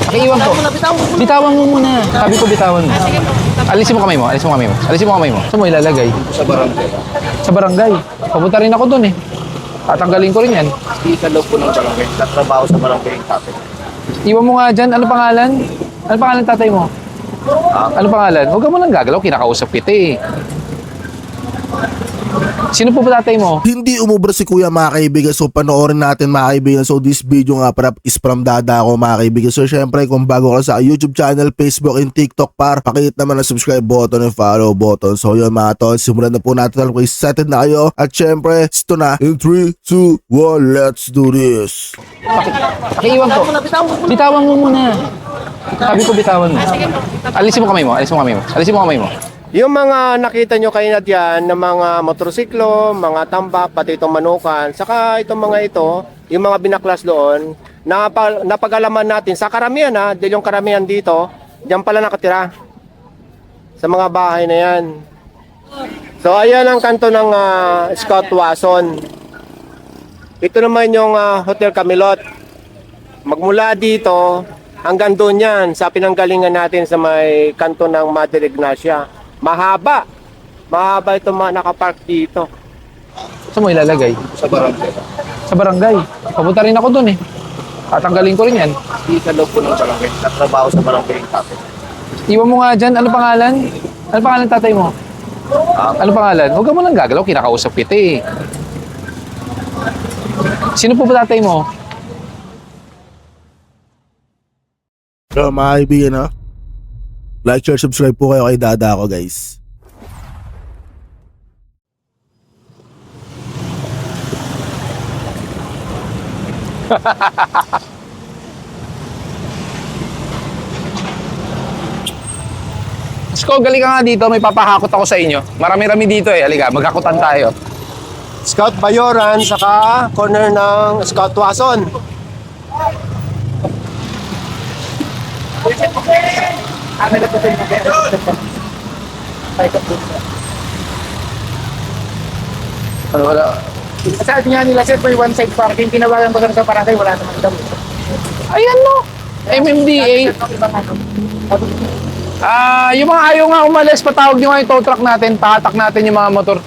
Pakiiwan po. Bitawan mo muna. Sabi ko bitawan mo. Alisin mo kamay mo. Alisin mo kamay mo. Alisin mo kamay mo. Saan mo ilalagay? Sa barangay. Sa barangay. Papunta rin ako dun eh. Tatanggalin ko rin yan. Di sa loob po ng barangay. Tatrabaho sa barangay yung tatay. Iwan mo nga dyan. Ano pangalan? Ano pangalan tatay mo? Ano pangalan? Huwag ka mo nang gagalaw. Kinakausap kita eh. Sino po ba tatay mo? Hindi umubra si Kuya mga kaibigan. So panoorin natin mga kaibigan. So this video nga para is from Dada ko mga kaibigan. So syempre kung bago ka sa YouTube channel, Facebook and TikTok pakihit naman ang subscribe button and follow button. So yun mga tol, simulan na po natin. Kung excited na kayo. At syempre, ito na. In 3, 2, 1, let's do this. Pakiiwan po. Bitawan mo muna. Sabi ko bitawan mo. Alisin mo kamay mo. Alisin mo kamay mo. Alisin mo kamay mo. Yung mga nakita nyo kayo na dyan, ng mga motorsiklo, mga tambak, pati itong manukan, saka itong mga ito, yung mga binaklas doon, napag-alaman natin sa karamihan dahil yung karamihan dito, dyan pala nakatira. Sa mga bahay na yan. So ayan ang kanto ng Scout Wason. Ito naman yung Hotel Camilot. Magmula dito, hanggang doon yan, sa pinanggalingan natin sa may kanto ng Mother Ignacia. Mahaba. Mahaba itong mga nakapark dito. Saan mo ilalagay? Sa barangay. Sa barangay. Papunta rin ako dun eh. Tatanggalin ko rin yan. Di sa loob po ng barangay. Tatrabaho sa barangay yung tatay. Iwan mo nga dyan. Ano pangalan? Ano pangalan tatay mo? Ano pangalan? Huwag ka mo nang gagalaw. Kinakausap kita eh. Sino po ba tatay mo? So mga kaibigan like, share, subscribe po kayo kay Dada ko guys. Sko, galing ka nga dito. May papahakot ako sa inyo. Marami-rami dito eh. Halika, maghakutan tayo. Scout Bayoran, saka corner ng Scout Wason. Ano wala? Sabi nga nila, sir, may one side parking. Tinawagan ko sa barangay, wala naman daw. Ayan no. MMDA. Yung mga ayaw nga umalis, patawag nyo nga yung tow truck natin. Pahatak natin yung mga motor.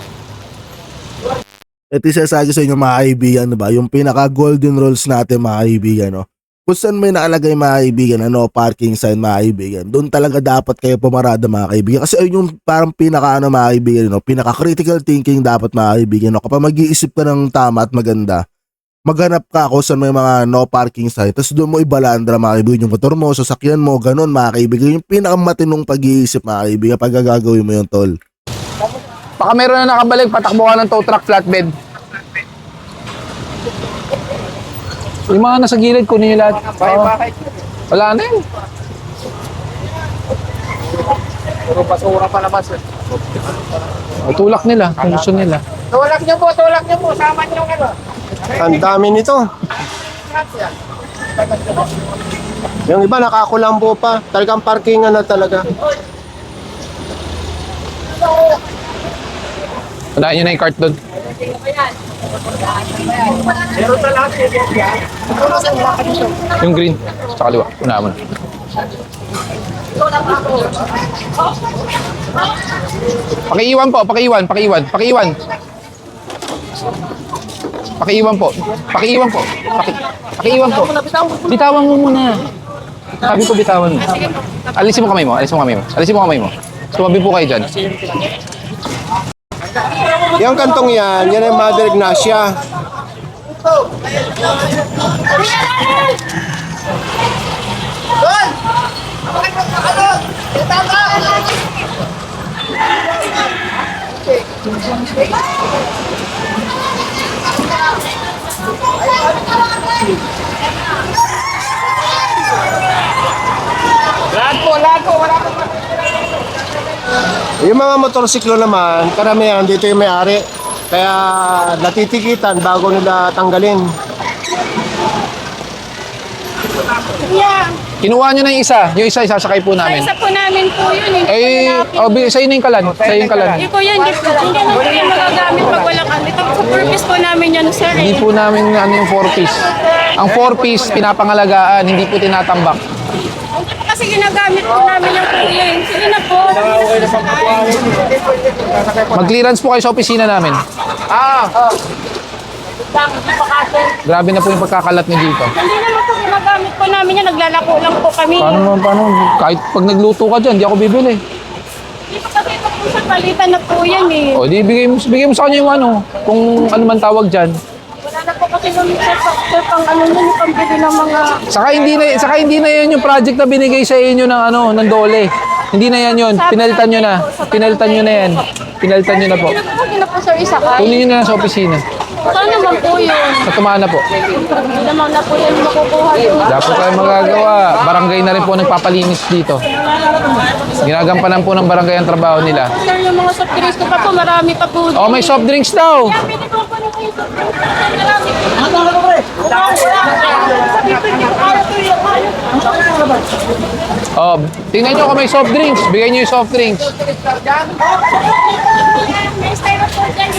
Ito yung sasabi sa inyo mga kaibigan, diba? Yung pinaka golden rules natin mga kaibigan, no? Kung saan may nakalagay mga kaibigan, no parking sign mga kaibigan, doon talaga dapat kayo pumarada mga kaibigan. Kasi ayun yung parang pinaka mga kaibigan, no? Pinaka critical thinking dapat mga kaibigan, no? Kapag mag-iisip ka ng tama at maganda, maghanap ka kung saan may mga no parking sign, tapos doon mo ibalandra mga kaibigan yung motor mo, sasakyan mo, ganun mga kaibigan. Yung pinakamatinong pag-iisip mga kaibigan pag gagawin mo yung tol. Baka meron na nakabalik, patakbo ka ng tow truck flatbed. Yung mga nasa gilid, kunin nyo lahat. Wala na yun. Puro basura pa naman, sir. Tulak nila, kung gusto nila. Tulak niyo po. Sama niyo ano. Ang dami nito. Yung iba nakakulambo pa. Talagang parkingan na talaga. Unahin nyo na yung cart doon. Meron na lahat, sir. Yung green. Sa kaliwa. Unahin mo na. Pakiiwan po, pakiiwan. Pakiiwan po. Pakiiwan po. Bitawan mo muna. Sabi ko bitawan mo. Alisin mo kamay mo. Alisin mo kamay mo. Sumabi po kayo dyan. Yung kantong yan ang Mother Ignacia. Lahat po. Wala po. Yung mga motorsiklo naman, karamihan dito yung may-ari. Kaya natitikitan bago nila tanggalin. Kinuha nyo na yung isa. Yung isa, isasakay po namin. Isa po namin po yun. Sa'yo na yung kalan. Sa'yo yung kalan. Hindi po yan. Hindi po yan magagamit pag walang ano. Ito sa purpose po namin yan, sir. Hindi po namin yung 4-piece. Ang 4-piece, pinapangalagaan, hindi po tinatambak. Hindi po kasi ginagamit po namin yung kuya. Sige na po. Mag-clearance po kayo sa opisina namin. Grabe na po yung pagkakalat niyo dito. Hindi naman po ginagamit po namin yan. Naglalako lang po kami. Paano? Kahit pag nagluto ka dyan, di ako bibili. Hindi po kasi ito po sa palitan na po yan eh. O, di bigay mo sa kanya yung ano, kung ano man tawag dyan. Wala na po kasi nung sa pang ano nun, yung pambili ng mga... Saka hindi na yan yung project na binigay sa inyo ng ano, ng Dole. Hindi na yan yun. Pinalitan nyo na. Pinalitan nyo na yan. Pinalitan nyo na po. Hindi na po sir isakay. Kunin nyo na lang sa opisina. Saan naman po yun? Sa Tumana po. Hindi naman na po yan makukuha yun. Wala po tayong magagawa. Barangay na rin po nagpapalinis dito. Ginagampanan po ng barangay ang trabaho nila. Sir, yung mga soft drinks ko pa po, marami pa po. Oh, may soft drinks daw. Pwede po po nung yung soft drinks. Marami po. Sabi ko, hindi ko kaya to yung Oh, tingnan nyo kung may soft drinks. Bigay nyo yung soft drinks. May styro po dyan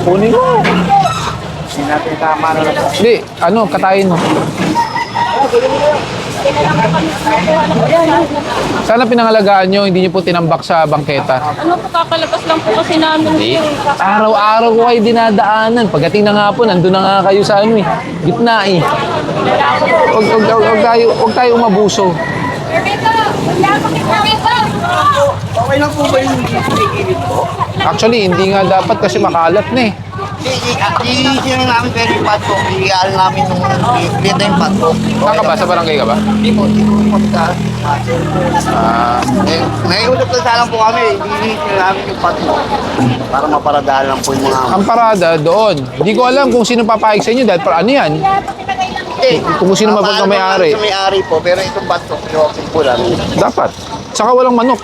Kunin mo. Hindi, ano, katayin mo. Sana pinangalagaan nyo, hindi nyo po tinambak sa bangketa. Ano po, kakalabas lang po kasi namin. Araw-araw ko kayo dinadaanan. Pagdating na nga po, nandun na nga kayo sa ano eh. Gitna eh. Huwag tayo umabuso. Okay lang po ba yung hindi po? Actually, hindi nga dapat kasi makalat na eh. Hindi namin pero yung pato. Iigaan namin nung i-clear yung pato. Saan ka ba? Sa barangay ka ba? Hindi po magka. Naiulap lang sana po kami. Hindi namin yung pato. Para maparadahan lang po yung mga... Ang parada doon. Hindi ko alam kung sino papayag sa inyo dahil para ano yan. Kung sino mapagkamayari. Sa may-ari po, pero itong pato, i-open po lang. Dapat. Saka walang manok.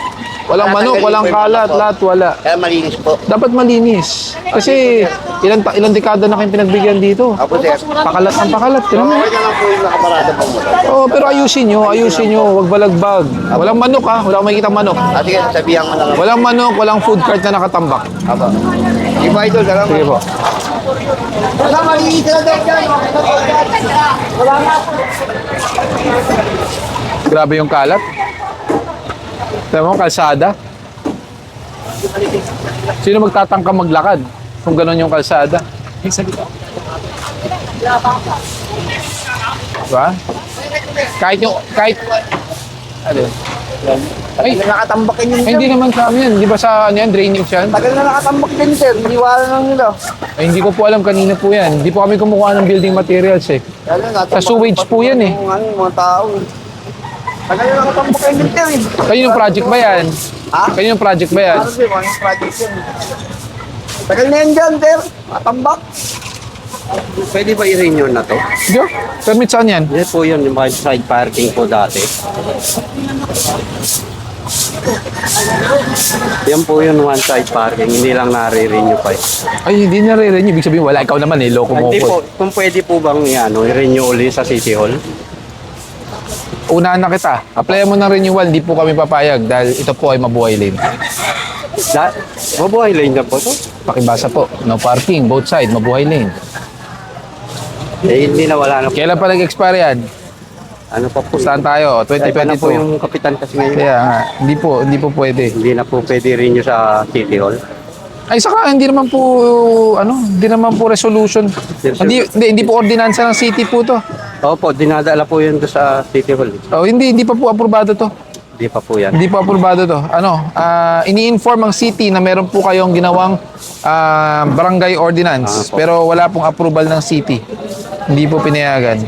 Walang manok, walang kalat, lahat wala. Kaya malinis po. Dapat malinis. Kasi ilang dekada na kayong pinagbigyan dito. Apo sir. Pakalat ang pakalat. Tignan mo. Okay na lang po yung nakaparada po mo. Oh, pero ayusin nyo. Huwag balagbag. Walang manok ha. Wala akong makikita manok. At sige, sabihan mo na lang. Walang manok, walang food cart na nakatambak. Apo. Di ba ito? Salamat. Sige po. Wala, malinis na daw dyan. Wala nga po. Grabe yung kalat. Tignan mo, kalsada. Sino magtatangka maglakad kung gano'n yung kalsada? Diba? Kahit ano yun? Ay, Nakatambakin yun. ay, hindi naman sa amin yan. Di ba sa ano yan, drainage yan? Tagal na nakatambak din sir. Iniwalan lang nila. Ay, hindi ko po alam kanina po yan. Hindi po kami kumukuha ng building materials eh. Sa sewage po yan eh. Yung mga tao eh. Tagal na nakatambak kayo din sir eh. Kaninong project ba yan? Ha? Kaninong project ba yan? Ano sir, mga project yun. Tagal na yan dyan sir. Nakatambak. Pwede ba i-renew na to? Diyo? Permit saan yan? Yan po yun, yung mga side parking po dati. Yan po yun, one side parking. Hindi lang nare-renew pa eh. Ay, hindi na rin. Ibig sabihin, wala. Ikaw naman eh. Loko mo Hindi ko. po, kung pwede po bang i-renew ulit sa City Hall? Unahan na kita. Apply mo ng renewal. Hindi po kami papayag dahil ito po ay mabuhay lane. Mabuhay lane na po to. Pakibasa po. No parking. Both side. Mabuhay lane. Eh, hindi na wala na po. Kailan pa nag-expire yan? Ano pa po? Saan tayo? Iba na po 2022. yung kapitan kasi ngayon. Kaya nga. Hindi po pwede. Hindi na po pwede renew sa City Hall. Ay, saka hindi naman po, hindi naman po resolution. Hindi po ordinansa ng city po to. Opo, dinadala po yun doon sa City Hall. Oh, hindi pa po aprobado to. Hindi pa po yan. Hindi pa aprobado to. Ini-inform ang city na meron po kayong ginawang barangay ordinance, pero wala pong approval ng city. Hindi po pinayagan.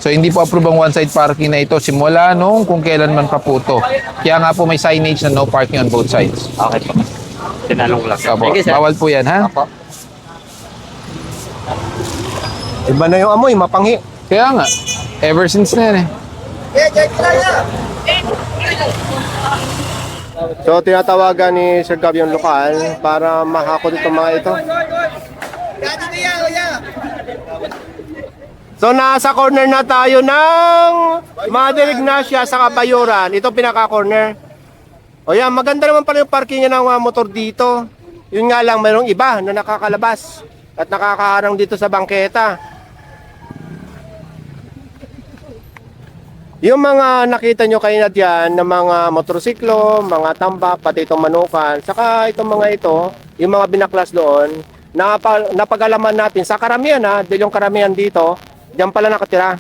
So hindi po approve ang one-side parking na ito simula nung kung kailan man pa po to. Kaya nga po may signage na no parking on both sides. Okay po. Tinanong lang. Opo, Sige, sir. bawal po yan, ha? Opo. Iba na yung amoy, mapanghi. Kaya nga, ever since na yan eh. So, tinatawagan ni Sir Gab yung lokal para mahakot itong mga ito. So, nasa corner na tayo ng Mother Ignacia sa Kabayuran. Ito pinaka-corner. O yan, maganda naman pala yung parking ng mga motor dito. Yun nga lang, mayroong iba na nakakalabas. at nakakaharang dito sa bangketa. Yung mga nakita nyo kayo na dyan ng mga motorsiklo, mga tambak, pati itong manukan, saka itong mga ito, yung mga binaklas doon, napag-alaman natin sa karamihan dahil yung karamihan dito, dyan pala nakatira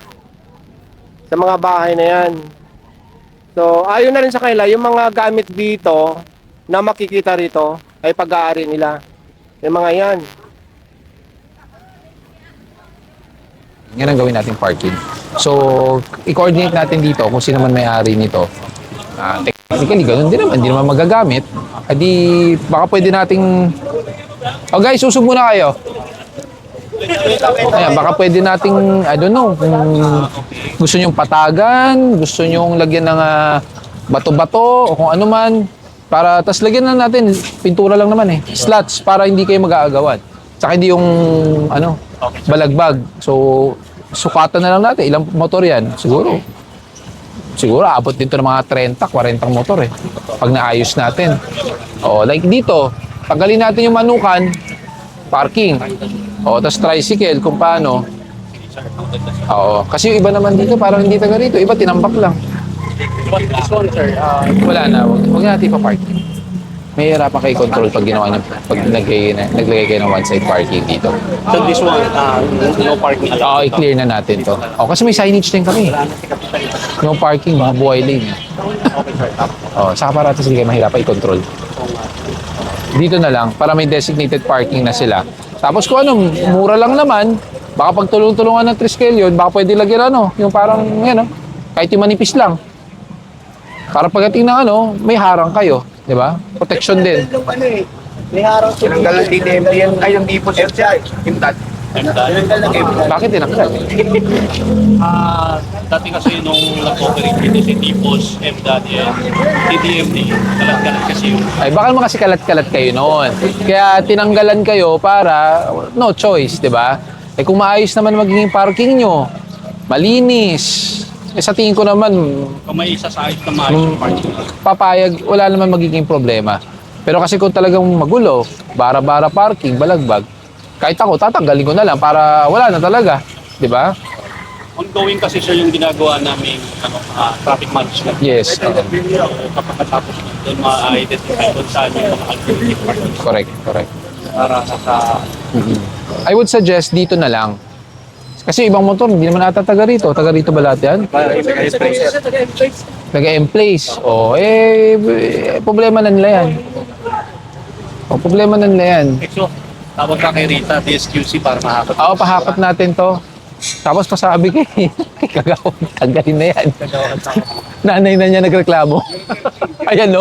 sa mga bahay na yan. So, ayon na rin sa kanila, yung mga gamit dito na makikita rito ay pag-aari nila. Yung mga yan. Yan ang gawin natin parking. So, i-coordinate natin dito kung sino man may-ari nito. Technically, ganun din naman. Hindi naman magagamit. Adi, baka pwede nating... Oh guys, susub muna kayo. Ayan, baka pwede nating, I don't know, kung gusto nyong patagan, gusto nyong lagyan ng bato-bato, o kung ano man. Para, tas lagyan na natin, pintura lang naman slots, para hindi kayo mag-aagawan. Tsaka hindi yung, balagbag. So, sukatan na lang natin. Ilang motor yan? Siguro abot dito ng mga 30, 40 motor pag naayos natin. Like dito, tanggalin natin yung manukan, parking. Tas tricycle kung paano. Kasi yung iba naman dito, parang hindi taga rito. Iba, tinambak lang. Wala na. Huwag natin pa-parking. May hirapan kayo control pag ginawa niyo, pag naglagay kayo ng one-side parking dito. So this one, no parking allowed. I-clear na natin to. Kasi may signage din kami. No parking, mga buhay lane. Saka para hindi kayo mahirapan i-control. Dito na lang, para may designated parking na sila. Tapos kung mura lang naman, baka pag tulong-tulungan ng tricycle yun, baka pwede lagyan yung parang, kahit yung manipis lang. Para pagdating ng may harang kayo. Di ba? Protection din. May harang ko. Tinanggal ng DDMD yan. Ay, yung tipos yan siya. Imdad. Bakit tinanggal? Dati kasi nung nag-operate dito si Tipos, MDAD yan, TDMD, kalat-kalat kasi yun. Ay, baka naman kasi kalat-kalat kayo noon. Kaya tinanggalan kayo para no choice, di ba? Kung maayos naman magiging parking nyo, malinis, sa tingin ko naman, Kung may isa sa ayos na maayos yung parking. papayag, wala naman magiging problema. Pero kasi kung talagang magulo, bara-bara parking, balagbag, kahit ako, tatanggalin ko na lang para wala na talaga. Di ba? Ongoing kasi sir yung ginagawa namin traffic management. Yes. Kapag natapos doon, ma-identify kung saan yung mga alternative parking Correct. para sa I would suggest dito na lang. Kasi ibang motor, hindi naman ata taga rito. Taga rito ba lahat yan? Taga-M-Place. Problema na nila yan. Problema na nila yan. So, tawag ka kay Rita, DSQC para mahapat. Pahapat natin to. Tapos pasabi kay Kagawa, tanggalin na yan. Nanay na niya nagreklamo. Ayan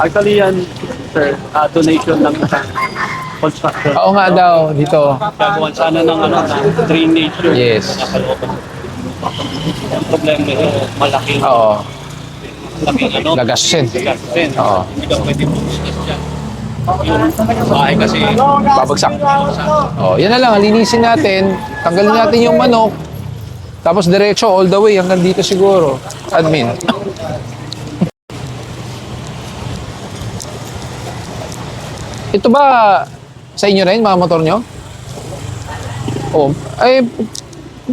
Actually yan, sir, donation ng construction. Oo nga daw, dito. Gagawan sana ng drainage yun. Yes. Ang problema nito, malaking Gagastusin. Oo. Hindi ka pwede business dyan. Yung bahay kasi Babagsak. Yan na lang, linisin natin. Tanggalin natin yung manok. Tapos diretso all the way hanggang dito siguro. Admin. Ito ba sa inyo rin, mga motor nyo? Kung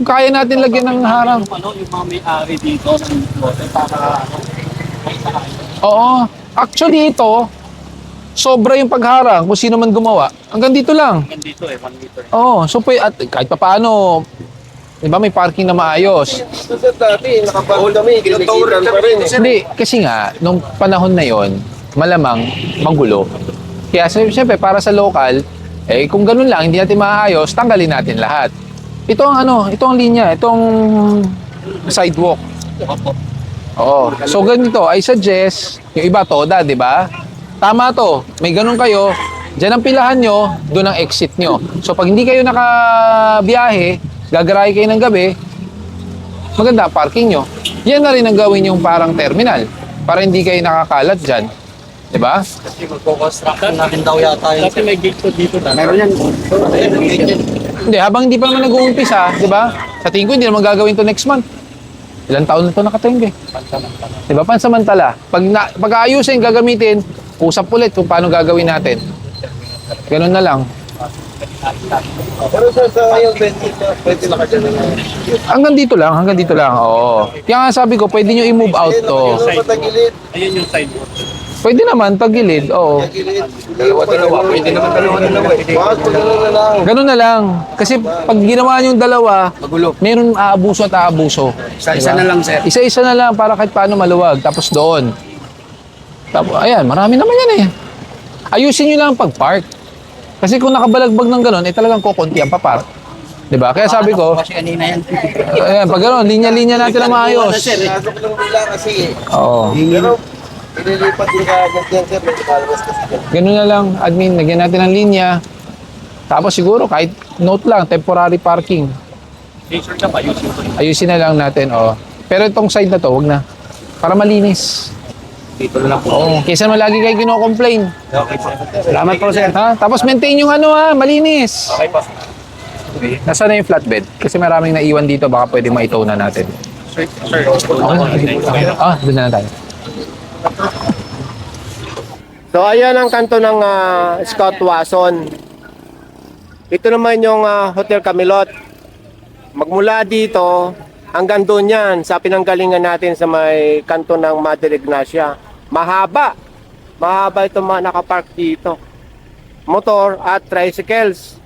kaya natin lagyan ng harang. yung mga may-ari dito ng lote para Oo. Actually ito, sobra yung pagharang kung sino man gumawa. Hanggang dito lang. dito 1 meter. So at kahit pa paano, di ba may parking na maayos. Dati, nakapagod kami, kinikitan pa rin. Hindi, kasi nga, nung panahon na yon, malamang magulo. Kaya siyempre, para sa local, kung ganun lang, hindi natin maayos, tanggalin natin lahat. Ito ang linya, itong sidewalk. So ganito, I suggest, yung iba toda, di ba? Tama to, may ganun kayo, dyan ang pilahan nyo, doon ang exit nyo. So pag hindi kayo nakabiyahe, gagarahe kayo ng gabi, maganda parking nyo. Yan na rin ang gawin yung parang terminal, para hindi kayo nakakalat dyan. Di ba? Kasi magpo-construction natin daw yata yun. Kasi may gate ko dito na. Meron yan. Hindi, habang hindi pa naman nag-uumpisa, di ba? Sa tingin ko, hindi naman gagawin to next month. Ilang taon na to nakatingin. Di ba? Pansamantala. Pag ayusin, gagamitin, usap ulit kung paano gagawin natin. Ganun na lang. Pero sir, sa ngayon, pwede na ka dyan. Hanggang dito lang. Oo. Kaya nga sabi ko, pwede nyo i-move out to. Patagilid. Ayun yung sidewalk. Pwede naman, tagilid. Oo. Dalawa. Pwede naman dalawa. Bakit pag gano'n na lang? Ganun na lang. Kasi pag ginawa nyo yung dalawa, meron aabuso at aabuso. Isa na lang, sir. Isa-isa na lang para kahit paano maluwag. Tapos doon. Tapos, ayan, marami naman yan eh. Ayusin nyo lang ang pag-park. Kasi kung nakabalagbag ng ganun, talagang kukunti ang papark. Diba? Kaya sabi ko, Kasi kanina yan. ayan, pag gano'n, linya-linya natin na maayos. Pasok lang nila kasi Oo. pero ililipat din ka agad yan sir. May kalabas kasi dyan. Ganun na lang, admin, lagyan natin ng linya. Tapos siguro, kahit note lang, temporary parking. Sure ka pa, ayusin ko. Ayusin na lang natin, oh. Pero itong side na to, wag na. Para malinis. Dito na lang po. Oo. Kaysa naman lagi kayo kino-complain. Okay, sir. Salamat po, sir. Ha? Tapos maintain yung ano ha, malinis. Okay pa. Nasaan na yung flatbed? Kasi maraming naiwan dito, baka pwede maitaw na natin. Sir. Ah, doon na lang tayo. So ayan ang kanto ng Scout Wason. Ito naman yung Hotel Camilot. Magmula dito hanggang doon yan sa pinanggalingan natin sa may kanto ng Mother Ignacia. Mahaba. Mahaba itong mga nakapark dito. Motor at tricycles.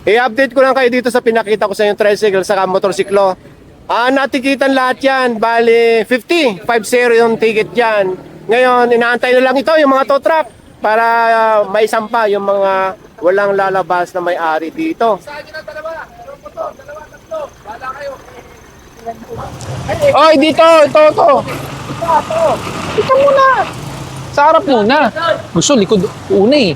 I-update ko lang kayo dito sa pinakita ko sa yung tricycle sa motorsiklo. Natikitan lahat yan. Bali, 50 yung ticket dyan. Ngayon, inaantay na lang ito yung mga tow truck para maisampa yung mga walang lalabas na may-ari dito. Oy, dito, ito. Ito muna. Sa harap muna. Gusto, likod una eh.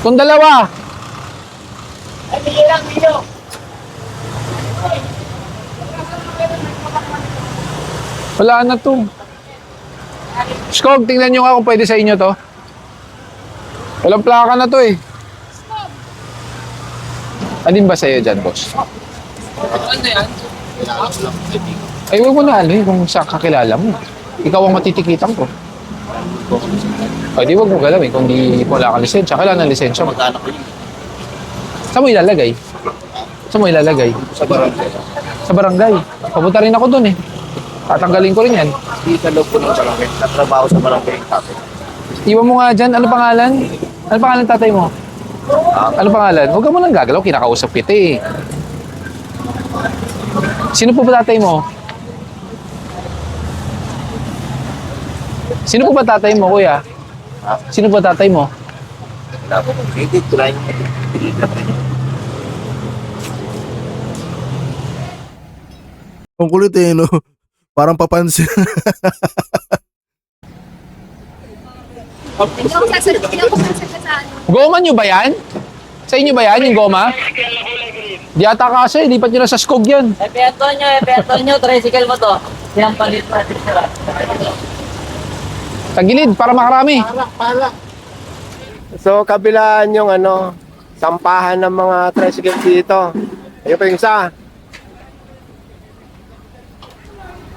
Kung dalawa. Wala na to. Skog, tingnan nyo nga kung pwede sa inyo to. Walang plaka na to eh. Alin ba sa'yo dyan, boss? Ay, huwag mo na ano eh, kung sa kakilala mo. Ikaw ang matitikitan ko. Ay, di huwag mo galawin kung di wala kang lisensya. Kailangan ng lisensya mo. Saan mo ilalagay? Saan mo ilalagay? Sa barangay. Sa barangay. Papunta rin ako dun eh. Tatanggalin ko rin yan. Hindi ka loob po ng barangay. Natrabaho sa barangay. Iwan mo nga dyan. Ano pangalan? Ano pangalan tatay mo? Ano pangalan? Huwag ka mo lang gagalaw. Kinakausap kita eh. Sino po ba tatay mo? Sino po ba tatay mo, kuya? Sino po tatay mo? Hindi, try. Ang kulit eh, no? Parang papansin. Hindi ako sasagot sa ano. Goma nyo ba yan? Sa inyo ba yan, yung goma? Di ata kasi, lipat nyo na sa skog yan. Epe Antonio, tricycle mo to. Yan palit natin sila. Tagilid, para makarami. So kabilaan yung sampahan ng mga tricycle dito. Ayun pa yung isa.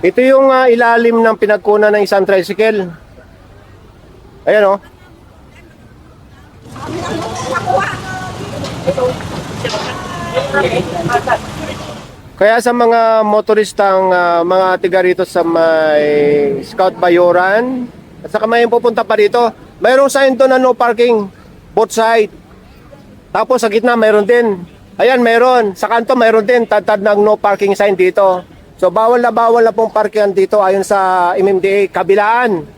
Ito yung ilalim ng pinagkunan ng isang tricycle. Ayan Kaya sa mga motoristang mga tiga rito sa may Scout Bayoran at saka may pupunta pa dito, mayroong sign doon na no parking both side. Tapos sa gitna mayroon din. Ayan, mayroon. Sa kanto mayroon din tad ng no parking sign dito. So bawal na pong parkingan dito ayon sa MMDA kabilaan.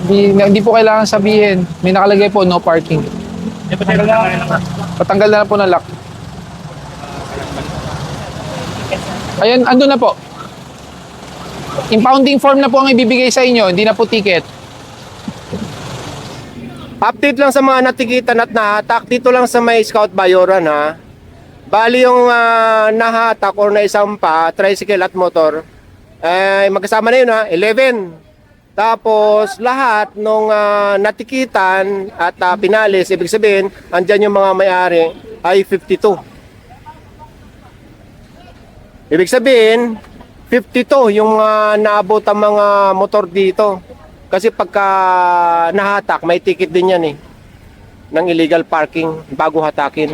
Hindi po kailangan sabihin. May nakalagay po, no parking. Patanggal na po ng lock. Ayan, ando na po. Impounding form na po ang ibibigay sa inyo, hindi na po ticket. Update lang sa mga natikitan at nahatak dito lang sa may Scout Bayoran ha. Bali yung nahatak or naisampa, tricycle at motor, magkasama na yun ha, 11. Tapos lahat nung natikitan at pinalis, ibig sabihin, andyan yung mga may-ari ay 52. Ibig sabihin, 52 yung naabot ang mga motor dito. Kasi pagka nahatak, may ticket din yan ng illegal parking bago hatakin.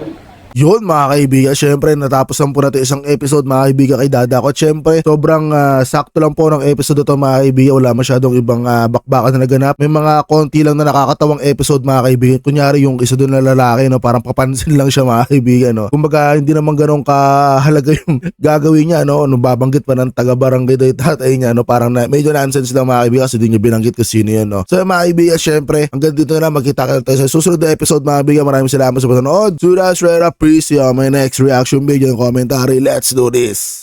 Yun mga kaibigan, syempre natapos lang po natin isang episode mga kaibigan kay Dada ko. Syempre sobrang sakto lang po ng episode ito mga kaibigan, wala masyadong ibang bakbakan na naganap. May mga konti lang na nakakatawang episode mga kaibigan. Kunyari yung isa doon na lalaki, no, parang papansin lang siya mga kaibigan. No? Kumbaga hindi naman ganun kahalaga yung gagawin niya, no? Babanggit pa ng taga-barangay daw yung tatay niya, no? Parang medyo nonsense lang mga kaibigan kasi di niya binanggit kung sino yun. No? So mga kaibigan, syempre hanggang dito na, magkita tayo sa susunod na episode mga kaibigan. Maraming salamat sa panonood. Sudas Rera, please see you on my next reaction video and commentary. Let's do this!